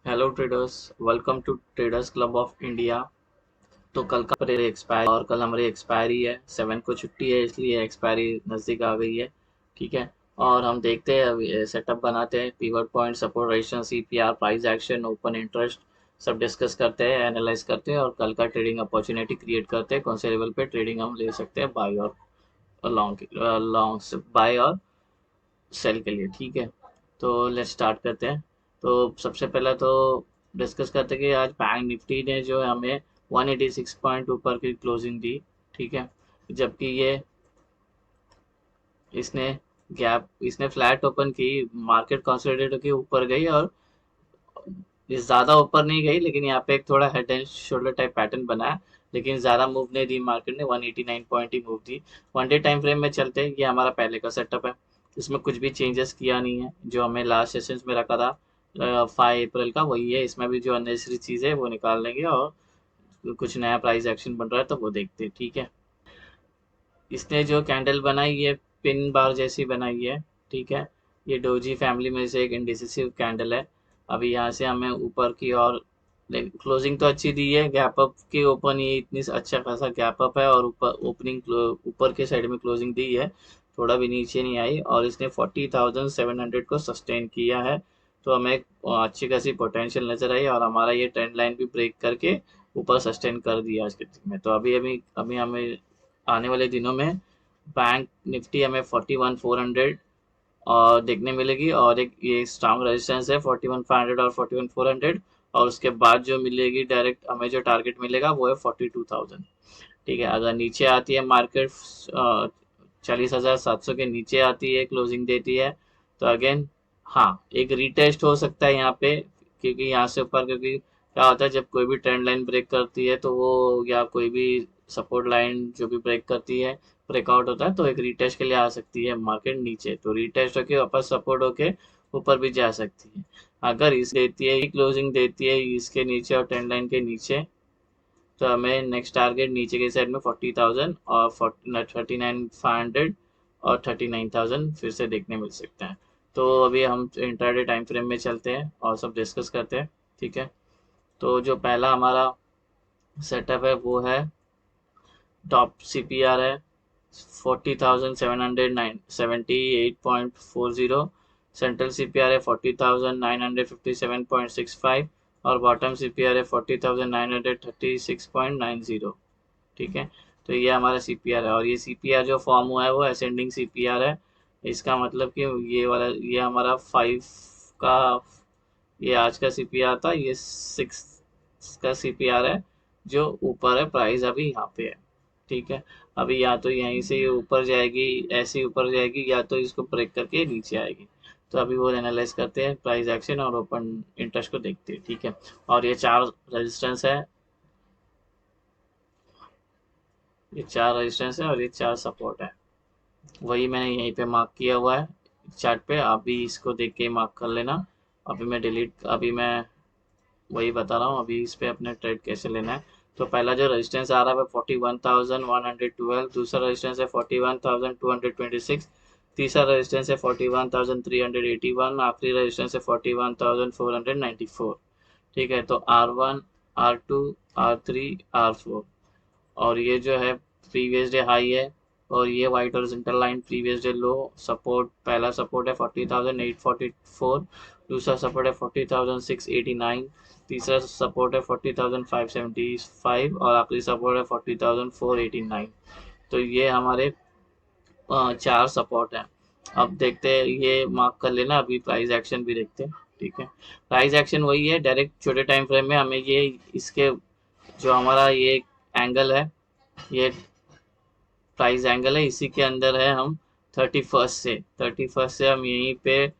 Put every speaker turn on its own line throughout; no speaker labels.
Hello traders, welcome to traders club of India. तो कल का हमारी एक्सपायरी और कल हमारी एक्सपायरी है 7 को छुट्टी है, इसलिए एक्सपायरी नज़दीक आ गई है। ठीक है। और हम देखते हैं, सेटअप बनाते हैं, pivot point, support, resistance, CPR, price action, open interest, सब डिस्कस करते हैं, एनालाइज करते हैं और कल का ट्रेडिंग अपॉर्चुनिटी क्रिएट करते हैं, कौन से लेवल पे ट्रेडिंग हम ले सकते हैं, बाय और लॉन्ग लॉन्ग बाय और सेल के लिए। ठीक है। तो लेट्स स्टार्ट करते हैं। तो सबसे पहला तो डिस्कस करते हैं कि आज बैंक निफ्टी ने जो है हमें 186 पॉइंट ऊपर की क्लोजिंग दी। ठीक है। जबकि ये इसने इसने फ्लैट ओपन की, मार्केट कंसोलिडेट होकर ऊपर गई और ये ज़्यादा ऊपर नहीं गई, लेकिन यहाँ पे एक थोड़ा head and shoulder type pattern बना है, लेकिन ज़्यादा मूव नहीं दी मार्केट ने, 189 पॉइंट ही मूव दी। वन डे टाइम फ्रेम में चलते हैं, ये हमारा पहले का सेटअप है, इसमें कुछ भी चेंजेस किया नहीं है, जो हमें लास्ट सेशंस में रखा था 5 अप्रैल का वही है। इसमें भी जो अननेसेसरी चीज़ है वो निकाल लेंगे और कुछ नया प्राइस एक्शन बन रहा है तो वो देखते हैं। ठीक है। इसने जो कैंडल बनाई है, पिन बार जैसी बनाई है। ठीक है। ये डोजी फैमिली में से एक इंडिसिसिव कैंडल है। अभी यहाँ से हमें ऊपर की और क्लोजिंग तो अच्छी दी है, गैप अप के ओपन ये इतनी अच्छा खासा गैप अप है और ऊपर ओपनिंग ऊपर के साइड में क्लोजिंग दी है, थोड़ा भी नीचे नहीं आई और इसने 40,700 को सस्टेन किया है। तो हमें एक अच्छी खासी पोटेंशियल नजर आई और हमारा ये ट्रेंड लाइन भी ब्रेक करके ऊपर सस्टेन कर दिया आज के दिन में। तो अभी अभी अभी हमें आने वाले दिनों में बैंक निफ्टी हमें 41,400 और देखने मिलेगी, और एक ये स्ट्रॉन्ग रेजिस्टेंस है 41,500 और 41,400, और उसके बाद जो मिलेगी डायरेक्ट हमें जो टारगेट मिलेगा वो है 42,000। ठीक है। अगर नीचे आती है मार्केट 40,700 के नीचे आती है, क्लोजिंग देती है, तो अगेन हाँ एक रीटेस्ट हो सकता है यहाँ पे, क्योंकि यहाँ से ऊपर, क्योंकि क्या होता है जब कोई भी ट्रेंड लाइन ब्रेक करती है तो वो, या कोई भी सपोर्ट लाइन जो भी ब्रेक करती है, ब्रेकआउट होता है, तो एक रीटेस्ट के लिए आ सकती है मार्केट नीचे, तो रीटेस्ट होके वापस सपोर्ट होके ऊपर भी जा सकती है। अगर इस देती है, क्लोजिंग देती है इसके नीचे और ट्रेंड लाइन के नीचे, तो हमें नेक्स्ट टारगेट नीचे के साइड में 40,000 और 39,500 और 39,000 फिर से देखने मिल सकते हैं। तो अभी हम इंट्राडे टाइम फ्रेम में चलते हैं और सब डिस्कस करते हैं। ठीक है। तो जो पहला हमारा सेटअप है वो है, टॉप सीपीआर है 40,778.45, सेंट्रल सीपीआर है 40,957.65 और बॉटम सीपीआर है 40,936.90। ठीक है। तो ये हमारा सीपीआर है और ये सीपीआर जो फॉर्म हुआ है वो असेंडिंग सीपीआर है। इसका मतलब कि ये वाला, ये हमारा 5 का, ये आज का सीपीआर था, ये 6 का सीपीआर है जो ऊपर है, प्राइस अभी यहाँ पे है। ठीक है। अभी या तो यहीं से ये ऊपर जाएगी, ऐसे ही ऊपर जाएगी, या तो इसको ब्रेक करके नीचे आएगी। तो अभी वो एनालाइज करते हैं, प्राइस एक्शन और ओपन इंटरेस्ट को देखते हैं। ठीक है। और ये 4 रेजिस्टेंस है, ये 4 रेजिस्टेंस है और ये 4 सपोर्ट है। वही मैंने यहीं पे मार्क किया हुआ है चार्ट पे, आप भी इसको देख के मार्क कर लेना। अभी मैं वही बता रहा हूँ अभी इस पे अपने ट्रेड कैसे लेना है। तो पहला जो रेजिस्टेंस आ रहा है 41,112, दूसरा रेजिस्टेंस है 41,226, तीसरा रेजिस्टेंस है 41,381, आखिरी रेजिस्टेंस है 41,494। ठीक है। तो R1, R2, R3, R4, और ये जो है प्रीवियस डे हाई है, और ये white horizontal line previous day low. Support, पहला सपोर्ट है 40,844, दूसरा सपोर्ट है 40,689, तीसरा सपोर्ट है 40,575 और आखिरी सपोर्ट है 40,489। तो ये हमारे 4 सपोर्ट हैं। अब देखते हैं, ये मार्क कर लेना, अभी प्राइस एक्शन भी देखते हैं। ठीक है। प्राइस एक्शन वही है, डायरेक्ट छोटे टाइम फ्रेम में हमें ये, इसके जो हमारा ये एंगल है, ये प्राइस एंगल है, इसी के अंदर है हम 31 से हम यहीं पे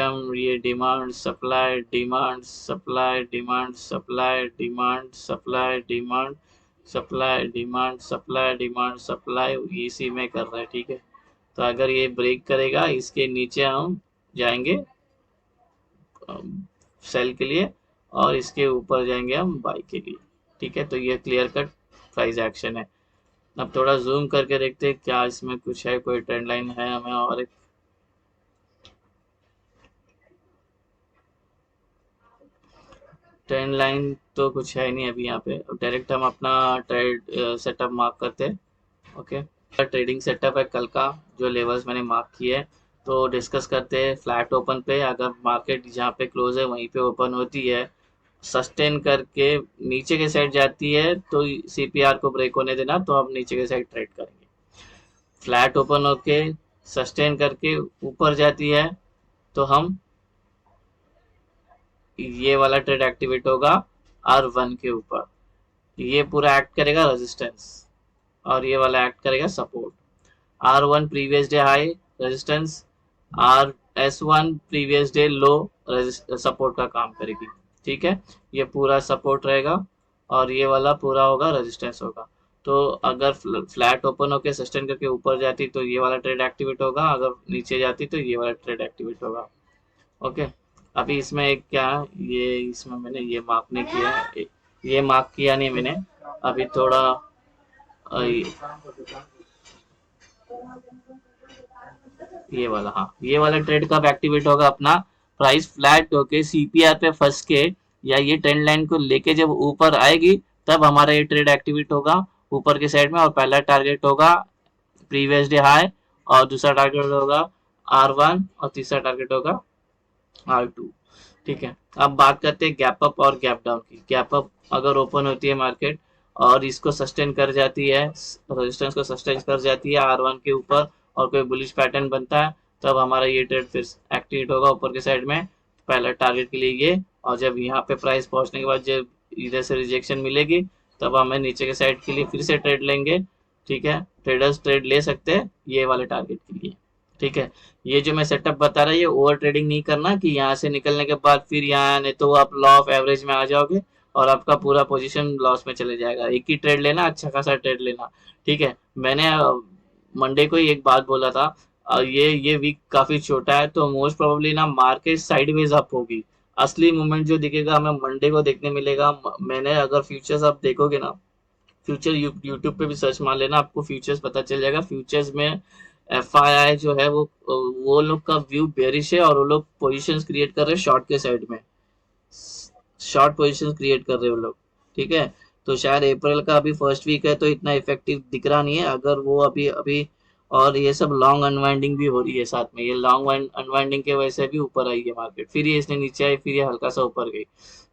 हम ये demand supply, demand supply, demand supply, demand supply, demand supply, demand supply, demand supply, इसी में कर रहे हैं। ठीक है। तो अगर ये ब्रेक करेगा, इसके नीचे हम जाएंगे सेल के लिए, और इसके ऊपर जाएंगे हम बाई के लिए। ठीक है। तो ये क्लियर कट प्राइस एक्शन है। अब थोड़ा जूम करके देखते हैं क्या इसमें कुछ है, कोई ट्रेंड लाइन है हमें, और एक ट्रेंड लाइन तो कुछ है नहीं अभी यहाँ पे, डायरेक्ट हम अपना ट्रेड सेटअप मार्क करते हैं। ओके, ट्रेडिंग सेटअप है कल का, जो लेवल्स मैंने मार्क किए हैं, तो डिस्कस करते हैं। फ्लैट ओपन पे अगर मार्केट जहाँ पे क्लोज है वहीं पे ओपन होती है, सस्टेन करके नीचे के साइड जाती है तो सीपीआर को ब्रेक होने देना, तो हम नीचे के साइड ट्रेड करेंगे। फ्लैट ओपन होके सस्टेन करके ऊपर जाती है तो हम, ये वाला ट्रेड एक्टिवेट होगा R1 के ऊपर, ये पूरा एक्ट करेगा रेजिस्टेंस, और ये वाला एक्ट करेगा support. R1 previous day high resistance, आर S1 previous day low support का काम करेगी। ठीक है, ये पूरा सपोर्ट रहेगा और ये वाला पूरा होगा रेजिस्टेंस होगा। तो अगर फ्लैट ओपन होके सस्टेन करके ऊपर जाती तो ये वाला ट्रेड एक्टिवेट होगा, अगर नीचे जाती तो ये वाला ट्रेड एक्टिवेट होगा। ओके, अभी इसमें एक क्या, ये इसमें मैंने ये मार्क नहीं किया है, ये मार्क किया नहीं मैंने अभी थोड़ा। ये वाला, हाँ, ये वाला ट्रेड कब एक्टिवेट होगा अपना, प्राइस फ्लैट होके सीपीआर पे फंस के या ये ट्रेंड लाइन को लेके जब ऊपर आएगी, तब हमारा ये ट्रेड एक्टिवेट होगा ऊपर के साइड में। और पहला टारगेट होगा प्रीवियस डे हाई, और दूसरा टारगेट होगा R1, और तीसरा टारगेट होगा R2। ठीक है, अब बात करते हैं गैप अप और गैप डाउन की। गैप अप अगर ओपन होती है मार्केट और इसको सस्टेन कर जाती है, रेजिस्टेंस को सस्टेन कर जाती है R1 के ऊपर, और कोई बुलिश पैटर्न बनता है, तब हमारा ये ट्रेड फिर एक्टिवेट होगा ऊपर के साइड में, पहला टारगेट के लिए ये। और जब यहाँ पे प्राइस पहुंचने के बाद जब इधर से रिजेक्शन मिलेगी, तब हमें नीचे के साइड के लिए फिर से ट्रेड लेंगे। ठीक है, ट्रेडर्स ट्रेड ले सकते हैं ये वाले टारगेट के लिए। ठीक है, ये जो मैं सेटअप बता रहा है, ये ओवर ट्रेडिंग नहीं करना कि यहाँ से निकलने के बाद फिर यहाँ, नहीं तो आप लॉ ऑफ एवरेज में आ जाओगे और आपका पूरा पोजीशन लॉस में चले जाएगा। एक ही ट्रेड लेना, अच्छा खासा ट्रेड लेना। ठीक है, मैंने मंडे को ही एक बात बोला था, ये वीक काफी छोटा है तो मोस्ट प्रोबेबली ना मार्केट साइडवेज अप होगी। असली मूवमेंट जो दिखेगा हमें मंडे को देखने मिलेगा। मैंने अगर फ्यूचर्स आप देखोगे ना, फ्यूचर यूट्यूब पे भी सर्च मार लेना, आपको फ्यूचर्स पता चल जाएगा। फ्यूचर्स में FII जो है वो लोग का व्यू बेरिश है, और वो लोग पोजीशंस क्रिएट कर रहे हैं शॉर्ट के साइड में, शॉर्ट पोजीशंस क्रिएट कर रहे हैं वो लोग। ठीक है, तो शायद अप्रैल का अभी फर्स्ट वीक है तो इतना इफेक्टिव दिख रहा नहीं है, अगर वो अभी अभी। और ये सब लॉन्ग अनवाइंडिंग भी हो रही है साथ में, ये लॉन्ग अनवाइंडिंग के वजह से भी ऊपर आई है मार्केट, फिर ये इसने नीचे आई, फिर ये हल्का सा ऊपर गई।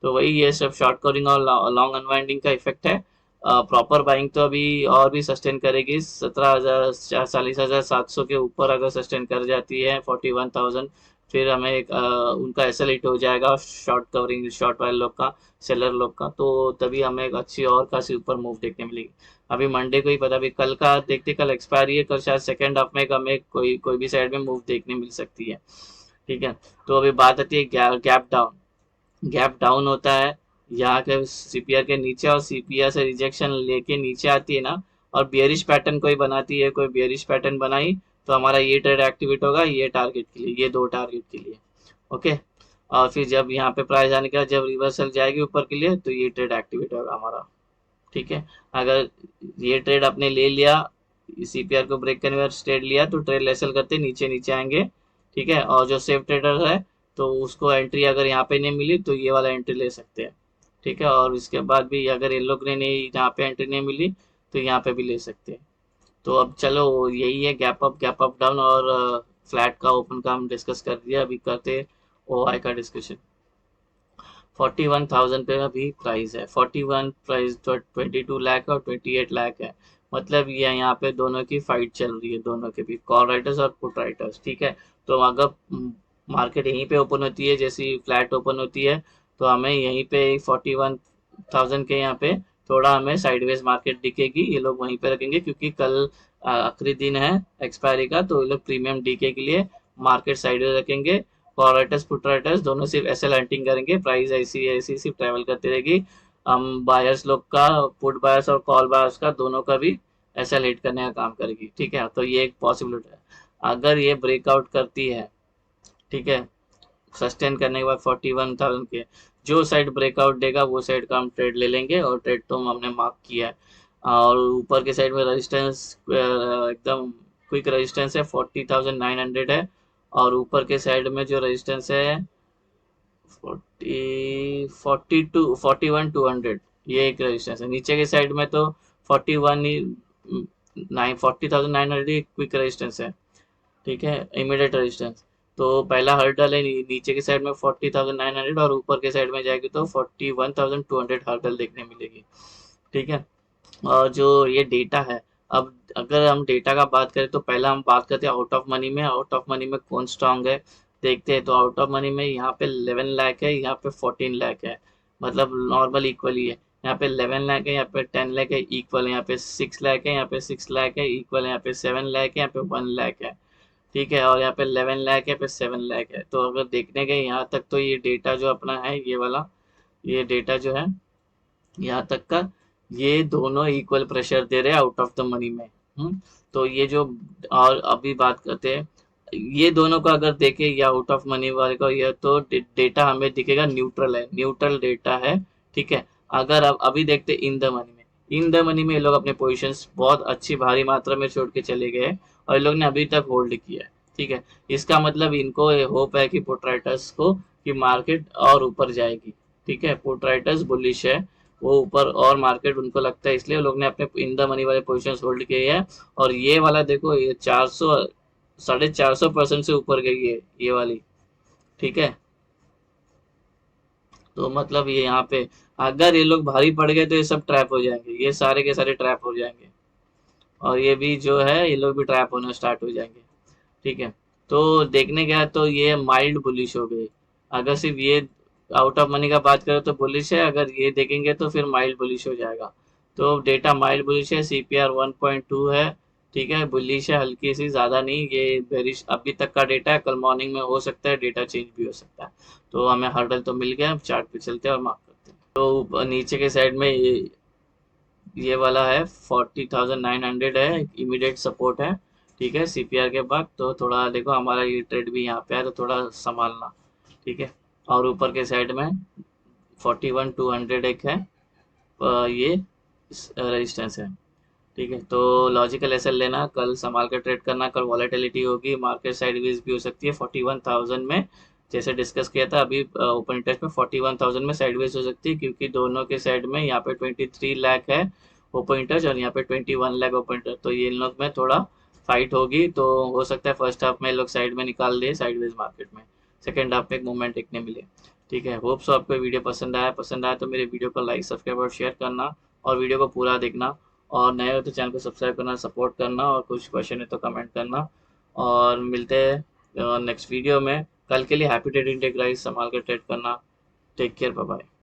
तो वही ये सब शॉर्ट कवरिंग और लॉन्ग अनवाइंडिंग का इफेक्ट है। प्रॉपर बाइंग तो अभी और भी सस्टेन करेगी, 17,000 40,700 के ऊपर अगर सस्टेन कर जाती है 41,000, फिर हमें एक उनका एसएल हिट हो जाएगा, शॉर्ट कवरिंग शॉर्ट वाले लोग का, सेलर लोग का, तो तभी हमें एक अच्छी और खासी ऊपर मूव देखने मिलेगी। अभी मंडे को ही पता, अभी कल का देखते, कल एक्सपायरी है, कल शायद सेकेंड हाफ में हमें कोई कोई भी साइड में मूव देखने मिल सकती है। ठीक है, तो अभी बात आती है गैप डाउन। गैप डाउन होता है यहाँ के सीपीआर के नीचे, और सीपीआर से रिजेक्शन लेके नीचे आती है ना, और बियरिश पैटर्न कोई बनाती है, कोई बियरिश पैटर्न बनाई, तो हमारा ये ट्रेड एक्टिवेट होगा ये टारगेट के लिए, ये दो टारगेट के लिए। ओके, और फिर जब यहाँ पे प्राइस आने के बाद जब रिवर्सल जाएगी ऊपर के लिए, तो ये ट्रेड एक्टिवेट होगा हमारा। ठीक है, अगर ये ट्रेड आपने ले लिया, सीपीआर को ब्रेक करने के बाद ट्रेड लिया, तो ट्रेड लेसल करते नीचे नीचे आएंगे। ठीक है, और जो सेफ ट्रेडर है तो उसको एंट्री अगर यहाँ पे नहीं मिली तो ये वाला एंट्री ले सकते हैं। ठीक है, और इसके बाद भी अगर इन लोग ने नहीं, यहाँ पे एंट्री नहीं मिली तो यहाँ पे भी ले सकते हैं। तो अब चलो, यही है गैप अप डाउन और फ्लैट का ओपन का हम डिस्कस कर दिया। अभी करते OI का डिस्कशन। 41,000 पे अभी प्राइस है, 41 प्राइस, 22 लाख और 28 लाख है। मतलब ये यहाँ पे दोनों की फाइट चल रही है, दोनों के भी, कॉल राइटर्स और पुट राइटर्स। ठीक है, तो अगर मार्केट यहीं पे ओपन होती है, जैसी फ्लैट ओपन होती है, तो हमें यहीं पे 41,000 के यहाँ पे थोड़ा हमें साइडवेज मार्केट दिखेगी। ये लोग वहीं पे रखेंगे क्योंकि कल आखिरी दिन है एक्सपायरी का, तो ये लोग प्रीमियम डीके के लिए मार्केट साइडवेज रखेंगे। कॉल राइटर्स पुट राइटर्स दोनों सिर्फ एसएल हंटिंग करेंगे, प्राइस ऐसी ऐसी सिर्फ ट्रैवल करती रहेगी। हम बायर्स लोग का, पुट बायर्स और कॉल बायर्स का, दोनों का भी एसएल हिट करने का काम करेगी। ठीक है, तो ये एक पॉसिबिलिटी है अगर ये ब्रेकआउट करती है। ठीक है, सस्टेन करने के बाद 41,000 के जो साइड ब्रेकआउट देगा वो साइड का हम ट्रेड ले लेंगे, और ट्रेड तो हमने मार्क किया है। और ऊपर के साइड में रेजिस्टेंस एकदम क्विक रेजिस्टेंस है, 40,900 है। और ऊपर के साइड में जो रेजिस्टेंस है 41 200 ये एक रेजिस्टेंस है। नीचे के साइड में तो 41 ही 40,900 ही क्विक रेजिस्टेंस है। ठीक है, इमीडिएट रेजिस्टेंस। तो पहला हर्डल है नीचे की साइड में 40,900 और ऊपर के साइड में जाएगी तो 41,200 हर्डल देखने मिलेगी। ठीक है, और जो ये डेटा है, अब अगर हम डेटा का बात करें तो पहला हम बात करते हैं आउट ऑफ मनी में। आउट ऑफ मनी में कौन स्ट्रांग है देखते हैं। तो आउट ऑफ मनी में यहाँ पे 11 लाख है, यहाँ पे 14 लाख है, मतलब नॉर्मल इक्वल ही है। यहाँ पे 11 लाख है, यहाँ पे 10 लाख है, इक्वल है। यहाँ पे 6 लाख है, यहाँ पे 6 लाख है, इक्वल है। यहाँ पे 7 लाख है, यहाँ पे 1 लाख है। ठीक है, और यहाँ पे 11 लाख है, पे 7 लाख है। तो अगर देखने गए यहाँ तक तो ये डेटा जो अपना है ये वाला, ये डेटा जो है यहाँ तक का, ये दोनों इक्वल प्रेशर दे रहे हैं आउट ऑफ द मनी में। तो ये जो, और अभी बात करते हैं ये दोनों को अगर देखें, या आउट ऑफ मनी वाले को, ये तो डेटा हमें दिखेगा न्यूट्रल है, न्यूट्रल डेटा है। ठीक है, अगर अब अभी देखते इन द मनी में, इन द मनी में ये लोग अपने पोजीशंस बहुत अच्छी भारी मात्रा में छोड़ के चले गए हैं और ये लोग ने अभी तक होल्ड किया है। ठीक है, इसका मतलब इनको होप है कि पोट्राइटर्स को कि मार्केट और ऊपर जाएगी। ठीक है, पोट्राइटर्स बुलिश है, वो ऊपर और मार्केट उनको लगता है, इसलिए लोग ने अपने इन द मनी वाले पोजीशंस होल्ड किए हैं। और ये वाला देखो, ये 400 450% से ऊपर गई है ये वाली। ठीक है, तो मतलब ये यहाँ पे अगर ये लोग भारी पड़ गए तो ये सब ट्रैप हो जाएंगे, ये सारे के सारे ट्रैप हो जाएंगे। और ये भी जो है ये लोग भी ट्रैप होना स्टार्ट हो जाएंगे। ठीक है, तो देखने गया तो ये माइल्ड बुलिश हो गई। अगर सिर्फ ये आउट ऑफ मनी का बात करें तो बुलिश है, अगर ये देखेंगे तो फिर माइल्ड बुलिश हो जाएगा। तो डेटा माइल्ड बुलिश है, सीपीआर 1.2 है। ठीक है, बुलिश है हल्की सी, ज़्यादा नहीं। ये बेरिश अभी तक का डेटा है, कल मॉर्निंग में हो सकता है डेटा चेंज भी हो सकता है। तो हमें हर्डल तो मिल गया, चार्ट पे चलते हैं और मार्क करते हैं। तो नीचे के साइड में ये वाला है 40,900 है, इमीडिएट सपोर्ट है। ठीक है, सीपीआर के बाद तो थोड़ा देखो हमारा ये ट्रेड भी यहाँ पे है तो थोड़ा संभालना। ठीक है, और ऊपर के साइड में 41,200 एक है, ये रेजिस्टेंस है। ठीक है, तो लॉजिकल एसएल लेना, कल संभाल कर ट्रेड करना। कल वॉलेटिलिटी होगी, मार्केट साइडवेज भी हो सकती है 41,000 में, जैसे डिस्कस किया था अभी ओपन इंटरेस्ट में 41,000 में साइडवेज हो सकती है, क्योंकि दोनों के साइड में यहाँ पे 23 लाख है ओपन इंटरेस्ट और यहाँ पे 21 लाख ओपन इंटरेस्ट। तो ये इन लोग में थोड़ा फाइट होगी, तो हो सकता है फर्स्ट हाफ में लोग साइड में निकाल दे साइडवेज मार्केट में, सेकेंड हाफ में एक मूवमेंट देखने मिले। ठीक है, होप सो आपको वीडियो पसंद आया तो मेरे वीडियो को लाइक सब्सक्राइब और शेयर करना, और वीडियो को पूरा देखना। और नए हो तो चैनल को सब्सक्राइब करना, सपोर्ट करना, और कुछ क्वेश्चन है तो कमेंट करना। और मिलते हैं नेक्स्ट वीडियो में। कल के लिए हैप्पी ट्रेडिंग डे गाइस, संभाल कर ट्रेड करना। Take care, bye bye.